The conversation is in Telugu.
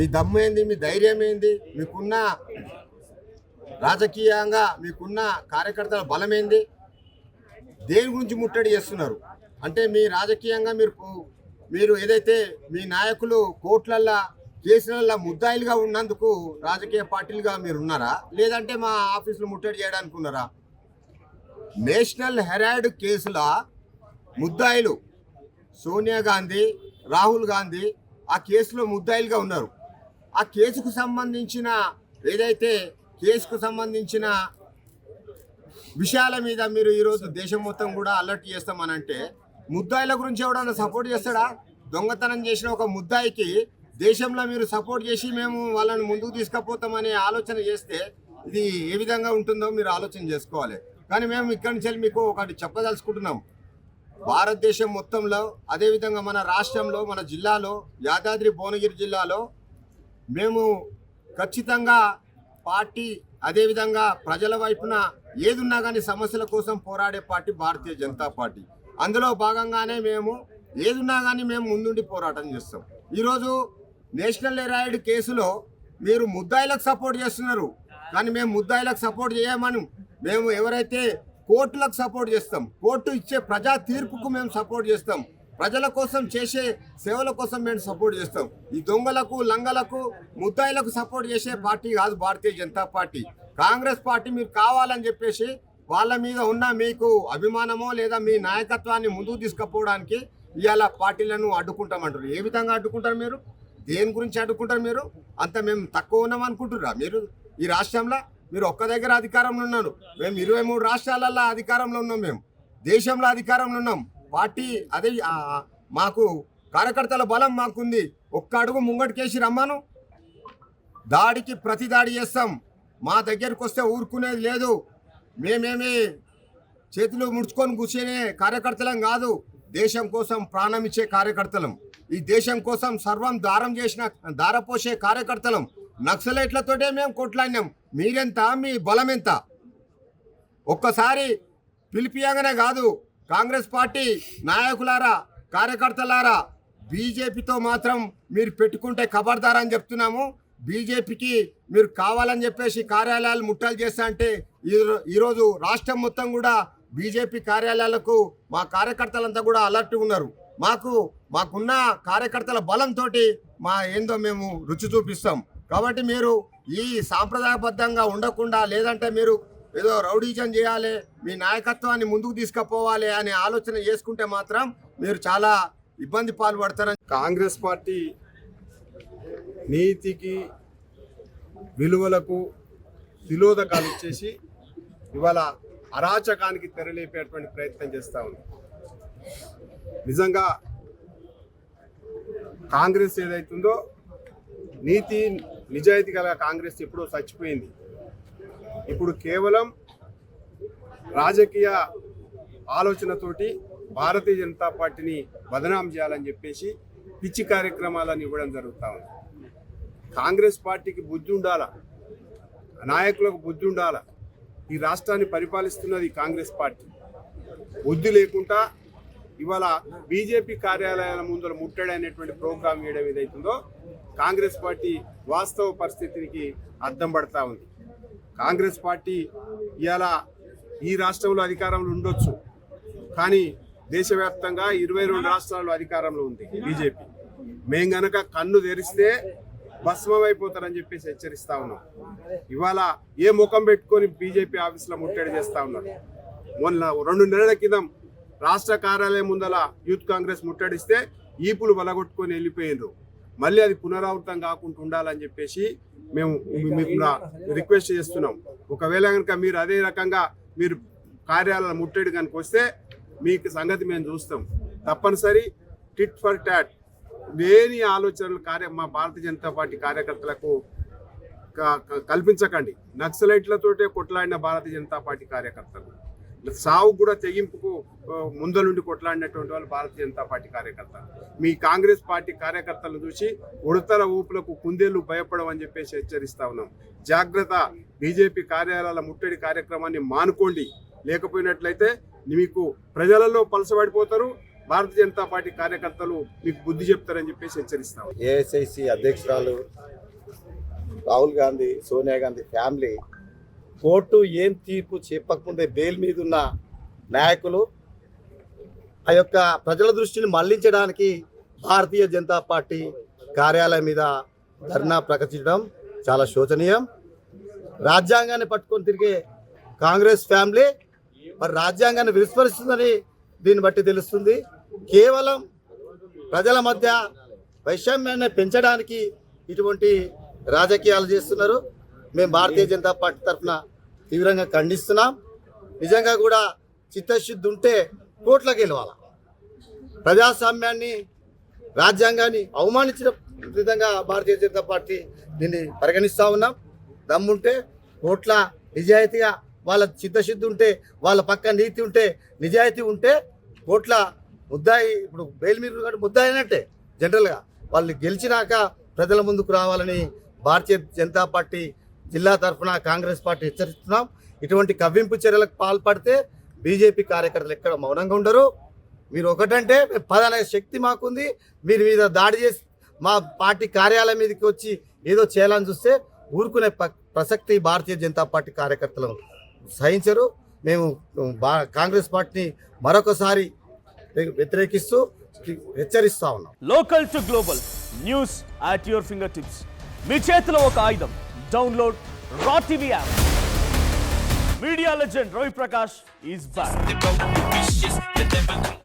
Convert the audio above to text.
మీ దమ్ము ఏంది, మీ ధైర్యం ఏంది, మీకున్న రాజకీయంగా మీకున్న కార్యకర్తల బలమేంది, దేని గురించి ముట్టడి చేస్తున్నారు అంటే మీ రాజకీయంగా మీరు ఏదైతే మీ నాయకులు కోర్టులల్లో కేసులల్లో ముద్దాయిలుగా ఉన్నందుకు రాజకీయ పార్టీలుగా మీరు ఉన్నారా, లేదంటే మా ఆఫీసులు ముట్టడి చేయడానికి ఉన్నారా? నేషనల్ హెరాల్డ్ కేసుల ముద్దాయిలు సోనియా గాంధీ, రాహుల్ గాంధీ ఆ కేసులో ముద్దాయిలుగా ఉన్నారు. ఆ కేసుకు సంబంధించిన విషయాల మీద మీరు ఈరోజు దేశం మొత్తం కూడా అలర్ట్ చేస్తామనంటే ముద్దాయిల గురించి ఎవడన్నా సపోర్ట్ చేస్తాడా? దొంగతనం చేసిన ఒక ముద్దాయికి దేశంలో మీరు సపోర్ట్ చేసి మేము వాళ్ళని ముందుకు తీసుకుపోతామనే ఆలోచన చేస్తే ఇది ఏ విధంగా ఉంటుందో మీరు ఆలోచన చేసుకోవాలి. కానీ మేము ఇక్కడి నుంచి మీకు ఒకటి చెప్పదలుచుకుంటున్నాం. భారతదేశం మొత్తంలో, అదేవిధంగా మన రాష్ట్రంలో, మన జిల్లాలో, యాదాద్రి భువనగిరి జిల్లాలో మేము ఖచ్చితంగా పార్టీ, అదేవిధంగా ప్రజల వైపున ఏదున్నా కానీ సమస్యల కోసం పోరాడే పార్టీ భారతీయ జనతా పార్టీ. అందులో భాగంగానే మేము ఏదున్నా కానీ మేము ముందుండి పోరాటం చేస్తాం. ఈరోజు నేషనల్ హెరాల్డ్ కేసులో మీరు ముద్దాయిలకు సపోర్ట్ చేస్తున్నారు, కానీ మేము ముద్దాయిలకు సపోర్ట్ చేయమని, మేము ఎవరైతే కోర్టులకు సపోర్ట్ చేస్తాం, కోర్టు ఇచ్చే ప్రజా తీర్పుకు మేము సపోర్ట్ చేస్తాం, ప్రజల కోసం చేసే సేవల కోసం మేము సపోర్ట్ చేస్తాం. ఈ దొంగలకు, లంగలకు, ముద్దాయిలకు సపోర్ట్ చేసే పార్టీ కాదు భారతీయ జనతా పార్టీ. కాంగ్రెస్ పార్టీ మీరు కావాలని చెప్పేసి వాళ్ళ మీద ఉన్న మీకు అభిమానమో లేదా మీ నాయకత్వాన్ని ముందుకు తీసుకుపోవడానికి ఇవాళ పార్టీలను అడ్డుకుంటామంటారు. ఏ విధంగా అడ్డుకుంటారు మీరు? దేని గురించి అడ్డుకుంటారు మీరు? అంత మేము తక్కువ ఉన్నాం అనుకుంటున్నారా మీరు? ఈ రాష్ట్రంలో మీరు ఒక్క దగ్గర అధికారంలో ఉన్నారు, మేము 23 రాష్ట్రాలలో అధికారంలో ఉన్నాం, మేము దేశంలో అధికారంలో ఉన్నాం. పార్టీ అదే మాకు కార్యకర్తల బలం మాకుంది. ఒక్క అడుగు ముంగటికేసి రమ్మను, దాడికి ప్రతి దాడి చేస్తాం. మా దగ్గరికి వస్తే ఊరుకునేది లేదు. మేమేమి చేతులు ముడుచుకొని కూర్చునే కార్యకర్తలం కాదు, దేశం కోసం ప్రాణం ఇచ్చే కార్యకర్తలం, ఈ దేశం కోసం సర్వం దారపోసే కార్యకర్తలం. నక్సలైట్లతోటే మేము కొట్లాడినాం. మీరెంత, మీ బలం ఎంత? ఒక్కసారి పిలిపియంగానే కాదు, కాంగ్రెస్ పార్టీ నాయకులారా, కార్యకర్తలారా, బీజేపీతో మాత్రం మీరు పెట్టుకుంటే ఖబర్దారని చెప్తున్నాము. బీజేపీకి మీరు కావాలని చెప్పేసి కార్యాలయాలు ముట్టలు చేస్తా అంటే ఈరోజు రాష్ట్రం మొత్తం కూడా బీజేపీ కార్యాలయాలకు మా కార్యకర్తలంతా కూడా అలర్ట్ ఉన్నారు. మాకున్న కార్యకర్తల బలంతో మా ఏందో మేము రుచి చూపిస్తాం. కాబట్టి మీరు ఈ సాంప్రదాయబద్ధంగా ఉండకుండా, లేదంటే మీరు ఏదో రౌడీజం చేయాలి, మీ నాయకత్వాన్ని ముందుకు తీసుకుపోవాలి అనే ఆలోచన చేసుకుంటే మాత్రం మీరు చాలా ఇబ్బంది పాల్పడతారని. కాంగ్రెస్ పార్టీ నీతికి, విలువలకు తిలోదకాలు ఇచ్చేసి ఇవాళ అరాచకానికి తెరలేపేటువంటి ప్రయత్నం చేస్తూ ఉంది. నిజంగా కాంగ్రెస్ ఏదైతుందో, నీతి నిజాయితీ గల కాంగ్రెస్ ఎప్పుడో చచ్చిపోయింది. ఇప్పుడు కేవలం రాజకీయ ఆలోచనతోటి భారతీయ జనతా పార్టీని బదనాం చేయాలని చెప్పేసి పిచ్చి కార్యక్రమాలను ఇవ్వడం జరుగుతూ ఉంది. కాంగ్రెస్ పార్టీకి బుద్ధి ఉండాలా, నాయకులకు బుద్ధి ఉండాలా. ఈ రాష్ట్రాన్ని పరిపాలిస్తున్నది కాంగ్రెస్ పార్టీ. బుద్ధి లేకుండా ఇవాళ బీజేపీ కార్యాలయాల ముందర ముట్టడి అనేటువంటి ప్రోగ్రాం వేయడం ఏదైతుందో కాంగ్రెస్ పార్టీ వాస్తవ పరిస్థితికి అద్దం పడతా ఉంది. కాంగ్రెస్ పార్టీ ఇవాళ ఈ రాష్ట్రంలో అధికారంలో ఉండొచ్చు, కానీ దేశవ్యాప్తంగా 22 రాష్ట్రాల్లో అధికారంలో ఉంది బీజేపీ. మేము గనక కన్ను తెరిస్తే భస్మమైపోతారని చెప్పేసి హెచ్చరిస్తా ఉన్నాం. ఇవాళ ఏ ముఖం పెట్టుకొని బీజేపీ ఆఫీసులో ముట్టడి చేస్తా ఉన్నారు. మొన్న 2 నెలల క్రితం రాష్ట్ర కార్యాలయం ముందల యూత్ కాంగ్రెస్ ముట్టడిస్తే ఈపులు బలగొట్టుకొని వెళ్ళిపోయినారు. మళ్ళీ అది పునరావృతం కాకుండా ఉండాలని చెప్పేసి మేము మీకు రిక్వెస్ట్ చేస్తున్నాం. ఒకవేళ కనుక మీరు అదే రకంగా మీరు కార్యాలయాల ముట్టడి కనుక వస్తే మీకు సంగతి మేము చూస్తాం. తప్పనిసరి టిట్ ఫర్ టాట్ లేని ఆలోచనలు మా భారతీయ జనతా పార్టీ కార్యకర్తలకు కల్పించకండి. నక్సలైట్లతోటే కొట్లాడిన భారతీయ జనతా పార్టీ కార్యకర్తలు, సావు కూడా తెగింపుకు ముందలుండి కొట్లాడినటువంటి వాళ్ళు భారతీయ జనతా పార్టీ కార్యకర్తలు. మీ కాంగ్రెస్ పార్టీ కార్యకర్తలను చూసి ఉడతల ఊపులకు కుందేళ్లు భయపడమని చెప్పేసి హెచ్చరిస్తా ఉన్నాం. జాగ్రత్త, బీజేపీ కార్యాలయాల ముట్టడి కార్యక్రమాన్ని మానుకోండి. లేకపోయినట్లయితే మీకు ప్రజలలో పలసబడిపోతారు, భారతీయ జనతా పార్టీ కార్యకర్తలు మీకు బుద్ధి చెప్తారని చెప్పేసి హెచ్చరిస్తాం. ఏఐసిసి అధ్యక్షురాలు రాహుల్ గాంధీ, సోనియా గాంధీ ఫ్యామిలీ కోర్టు ఏం తీర్పు చెప్పకముందే బెయిల్ మీద ఉన్న నాయకులు ఆ యొక్క ప్రజల దృష్టిని మళ్లించడానికి భారతీయ జనతా పార్టీ కార్యాలయం మీద ధర్నా ప్రకటించడం చాలా శోచనీయం. రాజ్యాంగాన్ని పట్టుకొని తిరిగే కాంగ్రెస్ ఫ్యామిలీ మరి రాజ్యాంగాన్ని విస్మరిస్తుందని దీన్ని బట్టి తెలుస్తుంది. కేవలం ప్రజల మధ్య వైషమ్యాన్ని పెంచడానికి ఇటువంటి రాజకీయాలు చేస్తున్నారు. మేము భారతీయ జనతా పార్టీ తరఫున తీవ్రంగా ఖండిస్తున్నాం. నిజంగా కూడా చిత్తశుద్ధి ఉంటే కోట్లకు గెలవాల. ప్రజాస్వామ్యాన్ని, రాజ్యాంగాన్ని అవమానించిన విధంగా భారతీయ జనతా పార్టీ దీన్ని పరిగణిస్తూ ఉన్నాం. దమ్ముంటే కోట్ల నిజాయితీగా వాళ్ళ చిత్తశుద్ధి ఉంటే, వాళ్ళ పక్క నీతి ఉంటే, నిజాయితీ ఉంటే కోట్ల ముద్దాయి, ఇప్పుడు బెయిల్ మీద ముద్దాయి అయినట్టే. జనరల్గా వాళ్ళు గెలిచినాక ప్రజల ముందుకు రావాలని భారతీయ జనతా పార్టీ జిల్లా తరఫున కాంగ్రెస్ పార్టీ హెచ్చరిస్తున్నాం. ఇటువంటి కవ్వింపు చర్యలకు పాల్పడితే బీజేపీ కార్యకర్తలు ఎక్కడ మౌనంగా ఉండరు. మీరు ఒకటంటే పదనే శక్తి మాకుంది, మీరు మీద దాడి చేసి మా పార్టీ కార్యాలయం మీదకి వచ్చి ఏదో చేయాలని చూస్తే ఊరుకునే ప్రసక్తి భారతీయ జనతా పార్టీ కార్యకర్తలు సహించరు. మేము కాంగ్రెస్ పార్టీని మరొకసారి వ్యతిరేకిస్తూ హెచ్చరిస్తా ఉన్నాం. Local to global news at your finger tips. మీ చేతిలో ఒక ఆయుధం. Download raw TV app. Media legend Ravi Prakash is back.